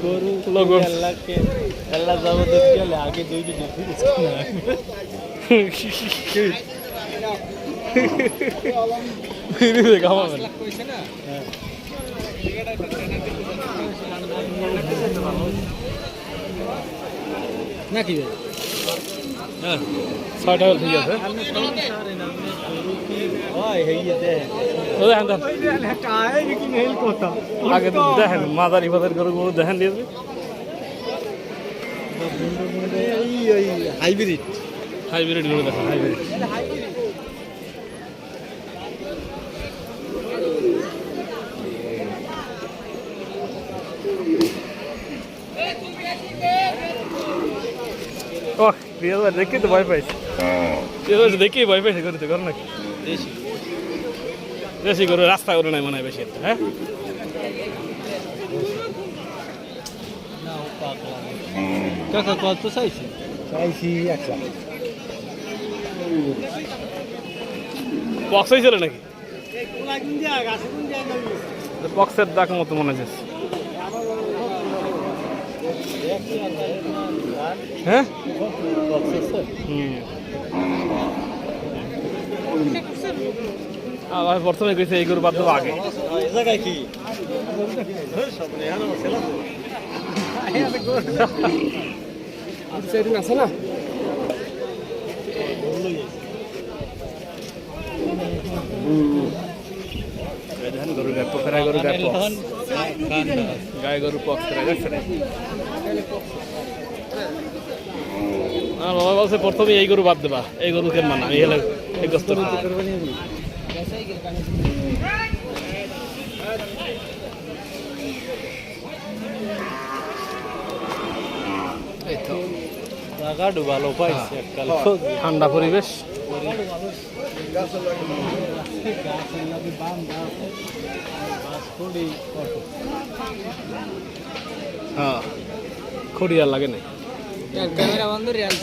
গরু আল্লাহকে আল্লাহ যাব দেখতে গেলে আগে দুই দিন নাকি হ্যাঁ 6 টাকা ঠিক আছে আগে দেখেন মাদারি বাজার গরু গরু দেখেন দিয়েছে হাইব্রিড হাইব্রিড গরু দেখেন হাইব্রিড ও রিয়াল দেখি তো ভয় পাইছে দেখি ভয় পাইছে গরু তো কর নাকি বেশি গরু রাস্তা গরু নাই মনে হয় বেশি হ্যাঁ কাকা কত চাইছি চাইছি 1 লাখ বক্স হয়েছিল নাকি বক্সের দাগ মতো মনে হচ্ছে হ্যাঁ প্রথমে গেছে এই গরু বাদ দেবো আগে কি আছে না গরু গায়ে গরু পক্স বাবা বলছে প্রথমে এই গরু বাদ দেবা এই গরু কেন মানা এই হলে ভালো পাইছে ঠান্ডা পরিবেশ হ্যাঁ খড়ি আর লাগে না ক্যামেরা বন্ধ রিয়াল